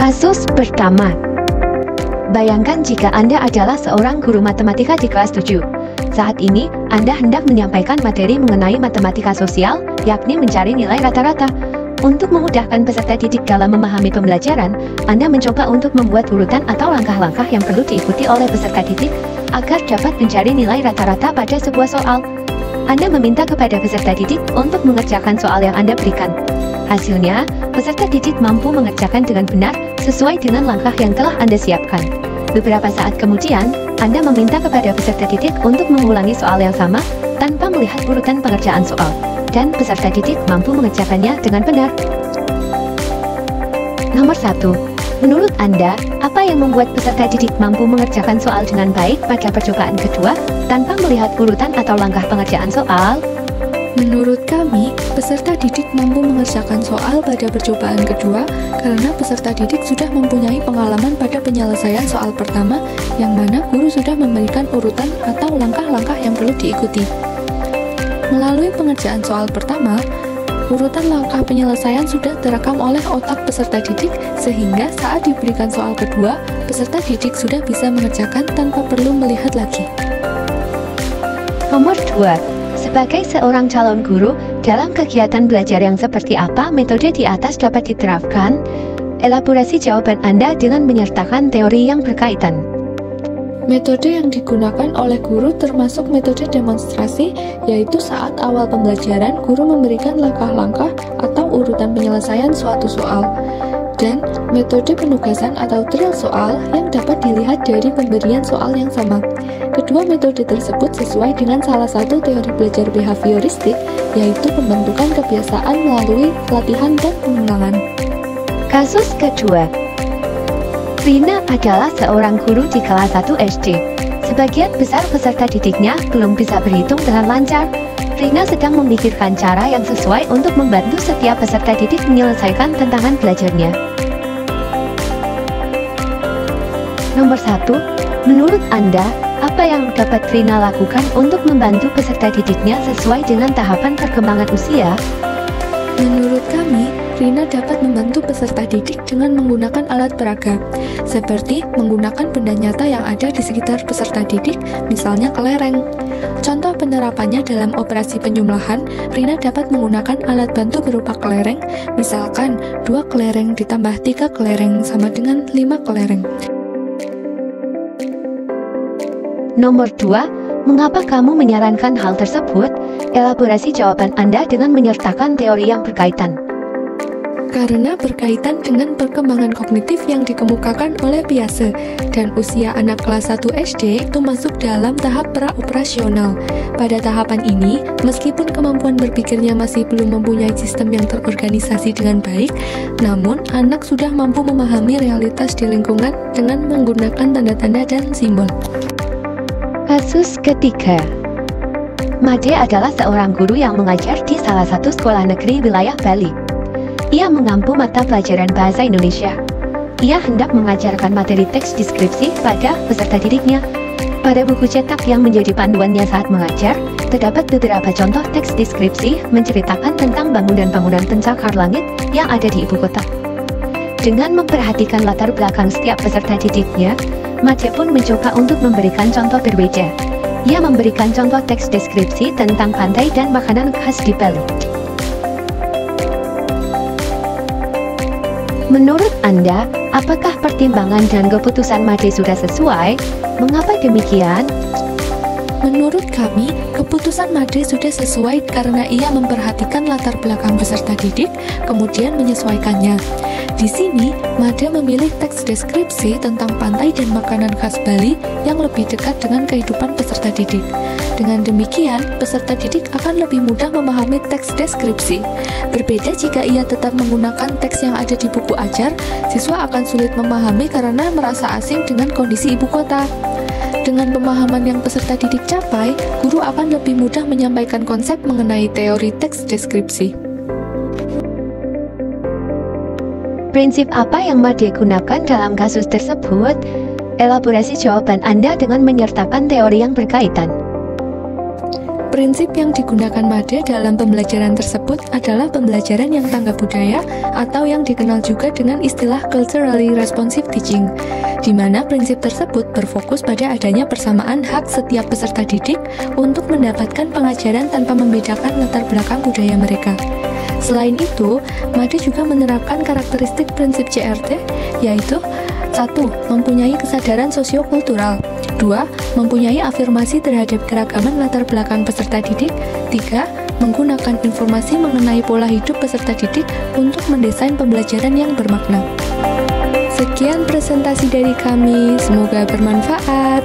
Kasus pertama. Bayangkan jika Anda adalah seorang guru matematika di kelas 7. Saat ini, Anda hendak menyampaikan materi mengenai matematika sosial, yakni mencari nilai rata-rata. Untuk memudahkan peserta didik dalam memahami pembelajaran, Anda mencoba untuk membuat urutan atau langkah-langkah yang perlu diikuti oleh peserta didik agar dapat mencari nilai rata-rata pada sebuah soal. Anda meminta kepada peserta didik untuk mengerjakan soal yang Anda berikan. Hasilnya, peserta didik mampu mengerjakan dengan benar sesuai dengan langkah yang telah Anda siapkan. Beberapa saat kemudian, Anda meminta kepada peserta didik untuk mengulangi soal yang sama tanpa melihat urutan pengerjaan soal, dan peserta didik mampu mengerjakannya dengan benar. Nomor 1. Menurut Anda, apa yang membuat peserta didik mampu mengerjakan soal dengan baik pada percobaan kedua tanpa melihat urutan atau langkah pengerjaan soal? Menurut kami, peserta didik mampu mengerjakan soal pada percobaan kedua karena peserta didik sudah mempunyai pengalaman pada penyelesaian soal pertama, yang mana guru sudah memberikan urutan atau langkah-langkah yang perlu diikuti. Melalui pengerjaan soal pertama, urutan langkah penyelesaian sudah terekam oleh otak peserta didik, sehingga saat diberikan soal kedua, peserta didik sudah bisa mengerjakan tanpa perlu melihat lagi. Nomor 2. Sebagai seorang calon guru, dalam kegiatan belajar yang seperti apa metode di atas dapat diterapkan? Elaborasi jawaban Anda dengan menyertakan teori yang berkaitan. Metode yang digunakan oleh guru termasuk metode demonstrasi, yaitu saat awal pembelajaran guru memberikan langkah-langkah atau urutan penyelesaian suatu soal, dan metode penugasan atau trial soal yang dapat dilihat dari pemberian soal yang sama. Kedua metode tersebut sesuai dengan salah satu teori belajar behavioristik, yaitu pembentukan kebiasaan melalui latihan dan pengulangan. Kasus kedua. Rina adalah seorang guru di kelas 1 SD. Sebagian besar peserta didiknya belum bisa berhitung dengan lancar. Rina sedang memikirkan cara yang sesuai untuk membantu setiap peserta didik menyelesaikan tantangan belajarnya. Nomor 1. Menurut Anda, apa yang dapat Rina lakukan untuk membantu peserta didiknya sesuai dengan tahapan perkembangan usia? Menurut kami, Rina dapat membantu peserta didik dengan menggunakan alat peraga, seperti menggunakan benda nyata yang ada di sekitar peserta didik, misalnya kelereng. Contoh penerapannya dalam operasi penjumlahan, Rina dapat menggunakan alat bantu berupa kelereng, misalkan 2 kelereng ditambah 3 kelereng sama dengan 5 kelereng. Nomor 2. Mengapa kamu menyarankan hal tersebut? Elaborasi jawaban Anda dengan menyertakan teori yang berkaitan. Karena berkaitan dengan perkembangan kognitif yang dikemukakan oleh Piaget, dan usia anak kelas 1 SD itu masuk dalam tahap pra-operasional. Pada tahapan ini, meskipun kemampuan berpikirnya masih belum mempunyai sistem yang terorganisasi dengan baik, namun anak sudah mampu memahami realitas di lingkungan dengan menggunakan tanda-tanda dan simbol. Kasus ketiga. Made adalah seorang guru yang mengajar di salah satu sekolah negeri wilayah Bali. Ia mengampu mata pelajaran bahasa Indonesia. Ia hendak mengajarkan materi teks deskripsi pada peserta didiknya. Pada buku cetak yang menjadi panduannya saat mengajar, terdapat beberapa contoh teks deskripsi menceritakan tentang bangunan-bangunan pencakar langit yang ada di ibu kota. Dengan memperhatikan latar belakang setiap peserta didiknya, Made pun mencoba untuk memberikan contoh berbeda. Ia memberikan contoh teks deskripsi tentang pantai dan makanan khas di Bali. Menurut Anda, apakah pertimbangan dan keputusan Made sudah sesuai? Mengapa demikian? Menurut kami, keputusan Made sudah sesuai karena ia memperhatikan latar belakang peserta didik, kemudian menyesuaikannya. Di sini, Made memilih teks deskripsi tentang pantai dan makanan khas Bali yang lebih dekat dengan kehidupan peserta didik. Dengan demikian, peserta didik akan lebih mudah memahami teks deskripsi. Berbeda jika ia tetap menggunakan teks yang ada di buku ajar, siswa akan sulit memahami karena merasa asing dengan kondisi ibu kota. Dengan pemahaman yang peserta didik capai, guru akan lebih mudah menyampaikan konsep mengenai teori teks deskripsi. Prinsip apa yang Made gunakan dalam kasus tersebut? Elaborasi jawaban Anda dengan menyertakan teori yang berkaitan. Prinsip yang digunakan MADE dalam pembelajaran tersebut adalah pembelajaran yang tanggap budaya atau yang dikenal juga dengan istilah culturally responsive teaching, di mana prinsip tersebut berfokus pada adanya persamaan hak setiap peserta didik untuk mendapatkan pengajaran tanpa membedakan latar belakang budaya mereka. Selain itu, MADE juga menerapkan karakteristik prinsip CRT, yaitu 1. Mempunyai kesadaran sosiokultural. 2. Mempunyai afirmasi terhadap keragaman latar belakang peserta didik. 3. Menggunakan informasi mengenai pola hidup peserta didik untuk mendesain pembelajaran yang bermakna. Sekian presentasi dari kami, semoga bermanfaat.